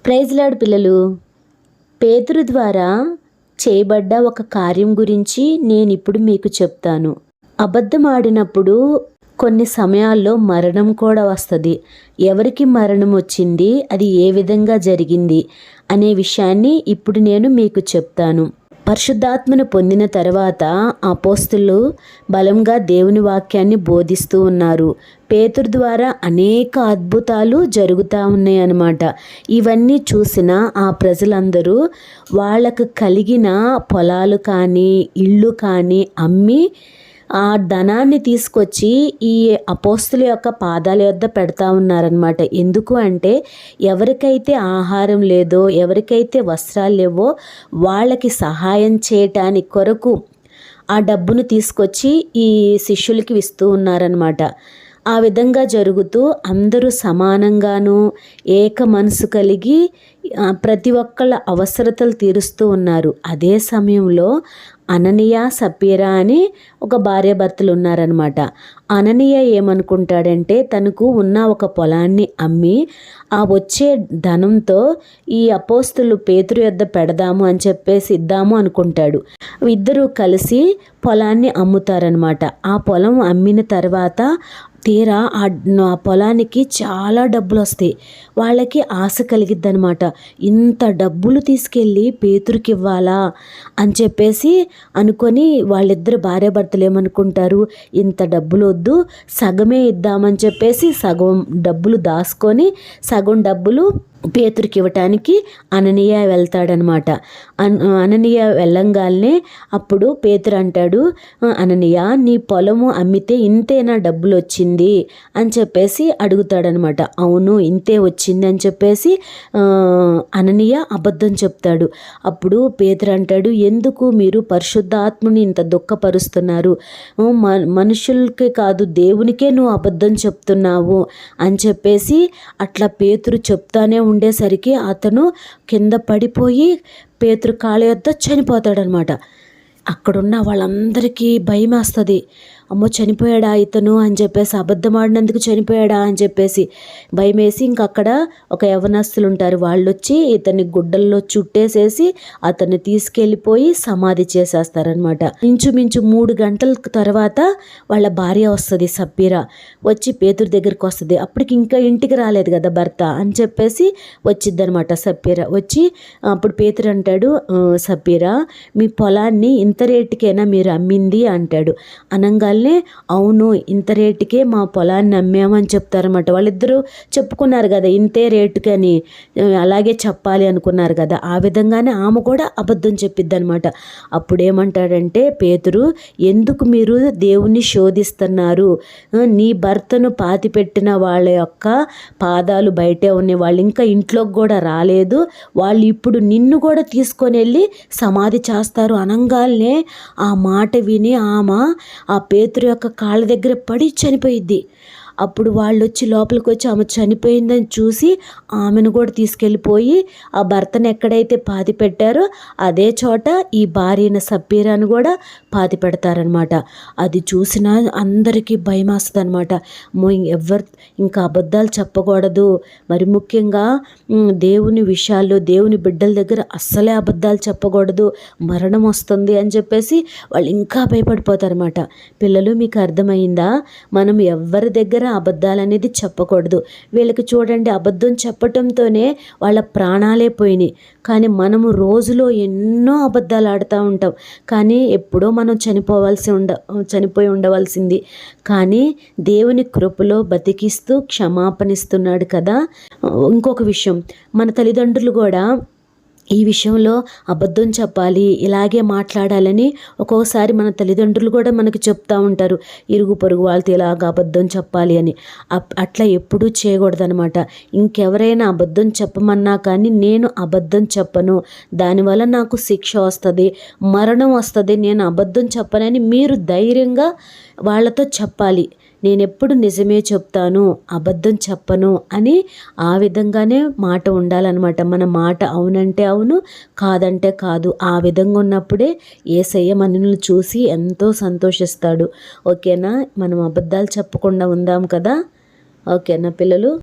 Praise lord పిల్లలు. పేతురు ద్వారా చేయబడ్డ ఒక కార్యం గురించి నేను ఇప్పుడు మీకు చెప్తాను. అబద్ధం ఆడినప్పుడు కొన్ని సమయాల్లో మరణం కూడా వస్తుంది. ఎవరికి మరణం వచ్చింది, అది ఏ విధంగా జరిగింది అనే విషయాన్ని ఇప్పుడు నేను మీకు చెప్తాను. పరిశుద్ధాత్మను పొందిన తర్వాత అపోస్తలులు బలంగా దేవుని వాక్యాన్ని బోధిస్తూ ఉన్నారు. పేతురు ద్వారా అనేక అద్భుతాలు జరుగుతూ ఉన్నాయి అన్నమాట. ఇవన్నీ చూసిన ఆ ప్రజలందరూ వాళ్ళకు కలిగిన పొలాలు కానీ ఇళ్ళు కానీ అమ్మి ఆ ధనాన్ని తీసుకొచ్చి ఈ అపోస్తుల యొక్క పాదాల యొద్ద పెడతా ఉన్నారనమాట. ఎందుకు అంటే ఎవరికైతే ఆహారం లేదో, ఎవరికైతే వస్త్రాలు లేవో వాళ్ళకి సహాయం చేయటానికి కొరకు ఆ డబ్బును తీసుకొచ్చి ఈ శిష్యులకి ఇస్తూ ఉన్నారనమాట. ఆ విధంగా జరుగుతూ అందరూ సమానంగాను ఏక మనసు కలిగి ప్రతి ఒక్కళ్ళ అవసరతలు తీరుస్తూ ఉన్నారు. అదే సమయంలో అననీయ సప్పీరా అని ఒక భార్యాభర్తలు ఉన్నారనమాట. అననీయ ఏమనుకుంటాడంటే తనకు ఉన్న ఒక పొలాన్ని అమ్మి ఆ వచ్చే ధనంతో ఈ అపోస్తులు పేతురు యొద్ద పెడదాము అని చెప్పేసి ఇద్దాము అనుకుంటాడు. ఇద్దరు కలిసి పొలాన్ని అమ్ముతారనమాట. ఆ పొలం అమ్మిన తర్వాత తీరా ఆ పొలానికి చాలా డబ్బులు వస్తాయి. వాళ్ళకి ఆశ కలిగిద్ది అనమాట. ఇంత డబ్బులు తీసుకెళ్ళి పేతురుకి ఇవ్వాలా అని చెప్పేసి అనుకొని వాళ్ళిద్దరు భార్యాభర్తలు ఏమనుకుంటారు, ఇంత డబ్బులు వద్దు, సగమే ఇద్దామని చెప్పేసి సగం డబ్బులు దాచుకొని సగం డబ్బులు పేతురికి ఇవ్వటానికి అననీయ వెళ్తాడనమాట. అననీయ వెళ్ళంగానే అప్పుడు పేతురు అంటాడు, అననీయ నీ పొలము అమ్మితే ఇంతేనా డబ్బులు వచ్చింది అని చెప్పేసి అడుగుతాడనమాట. అవును ఇంతే వచ్చింది అని చెప్పేసి అననీయ అబద్ధం చెప్తాడు. అప్పుడు పేతురు అంటాడు, ఎందుకు మీరు పరిశుద్ధాత్మని ఇంత దుఃఖపరుస్తున్నారు, మనుషులకే కాదు దేవునికే నువ్వు అబద్ధం చెప్తున్నావు అని చెప్పేసి అట్లా పేతురు చెప్తానే ఉండేసరికి అతను కింద పడిపోయి పేతురు కాళ్ళ యొద్ద చనిపోతాడనమాట. అక్కడున్న వాళ్ళందరికీ భయం వేస్తుంది. అమ్మో చనిపోయాడా ఇతను అని చెప్పేసి, అబద్ధం ఆడినందుకు చనిపోయాడా అని చెప్పేసి భయం వేసి ఇంకక్కడ ఒక యవనస్తులు ఉంటారు. వాళ్ళు వచ్చి ఇతన్ని గుడ్డల్లో చుట్టేసేసి అతన్ని తీసుకెళ్ళిపోయి సమాధి చేసేస్తారనమాట. ఇంచుమించు 3 గంటల తర్వాత వాళ్ళ భార్య వస్తుంది, సప్పీరా వచ్చి పేతురు దగ్గరికి వస్తుంది. అప్పటికి ఇంకా ఇంటికి రాలేదు కదా భర్త అని చెప్పేసి వచ్చిద్దనమాట. సప్పీరా వచ్చి అప్పుడు పేతురు అంటాడు, సప్పీరా మీ పొలాన్ని ఇంత రేటుకేనా మీరు అమ్మింది అంటాడు. అనంగానే అవును ఇంత రేటుకే మా పొలాన్ని అమ్మామని చెప్తారన్నమాట. వాళ్ళిద్దరూ చెప్పుకున్నారు కదా ఇంతే రేటుకని, అలాగే చెప్పాలి అనుకున్నారు కదా. ఆ విధంగానే ఆమె కూడా అబద్ధం చెప్పిద్ది అనమాట. అప్పుడేమంటాడంటే పేతురు, ఎందుకు మీరు దేవుణ్ణి శోధిస్తున్నారు, నీ భర్తను పాతిపెట్టిన వాళ్ళ యొక్క పాదాలు బయటే ఉన్నాయి, వాళ్ళు ఇంకా ఇంట్లోకి కూడా రాలేదు, వాళ్ళు ఇప్పుడు నిన్ను కూడా తీసుకొని వెళ్ళి సమాధి చేస్తారు అనంగానే ఆ మాట విని ఆమె ఆ పేతురు యొక్క కాళ్ళ దగ్గర పడి చనిపోయిద్ది. అప్పుడు వాళ్ళు వచ్చి లోపలికి వచ్చి ఆమె చనిపోయిందని చూసి ఆమెను కూడా తీసుకెళ్ళిపోయి ఆ భర్తను ఎక్కడైతే పాతి పెట్టారో అదే చోట ఈ భార్యను సప్పీరాను కూడా పాతి పెడతారనమాట. అది చూసిన అందరికీ భయం వస్తుంది అనమాట. ఎవరు ఇంకా అబద్ధాలు చెప్పకూడదు, మరి ముఖ్యంగా దేవుని విషయాల్లో దేవుని బిడ్డల దగ్గర అస్సలే అబద్ధాలు చెప్పకూడదు, మరణం వస్తుంది అని చెప్పేసి వాళ్ళు ఇంకా భయపడిపోతారన్నమాట. పిల్లలు మీకు అర్థమైందా? మనం ఎవరి దగ్గర అబద్ధాలు అనేది చెప్పకూడదు. వీళ్ళకి చూడండి అబద్ధం చెప్పటంతోనే వాళ్ళ ప్రాణాలే పోయినాయి. కానీ మనము రోజులో ఎన్నో అబద్ధాలు ఆడుతూ ఉంటాం. కానీ ఎప్పుడో మనం చనిపోయి ఉండవలసింది. కానీ దేవుని కృపలో బతికిస్తూ క్షమాపణిస్తున్నాడు కదా. ఇంకొక విషయం, మన తల్లిదండ్రులు కూడా ఈ విషయంలో అబద్ధం చెప్పాలి, ఇలాగే మాట్లాడాలని ఒక్కొక్కసారి మన తల్లిదండ్రులు కూడా మనకు చెప్తూ ఉంటారు, ఇరుగు పొరుగు వాళ్ళతో ఇలాగ అబద్ధం చెప్పాలి అని. అట్లా ఎప్పుడూ చేయకూడదనమాట. ఇంకెవరైనా అబద్ధం చెప్పమన్నా కానీ నేను అబద్ధం చెప్పను, దానివల్ల నాకు శిక్ష వస్తుంది, మరణం వస్తుంది, నేను అబద్ధం చెప్పనని మీరు ధైర్యంగా వాళ్ళతో చెప్పాలి. నేను ఎప్పుడు నిజమే చెప్తాను, అబద్ధం చెప్పను అని ఆ విధంగానే మాట ఉండాలన్నమాట. మన మాట అవునంటే అవును, కాదంటే కాదు. ఆ విధంగా ఉన్నప్పుడే యేసయ్య మనల్ని చూసి ఎంతో సంతోషిస్తాడు. ఓకేనా? మనం అబద్ధాలు చెప్పకుండా ఉందాం కదా. ఓకేనా పిల్లలు?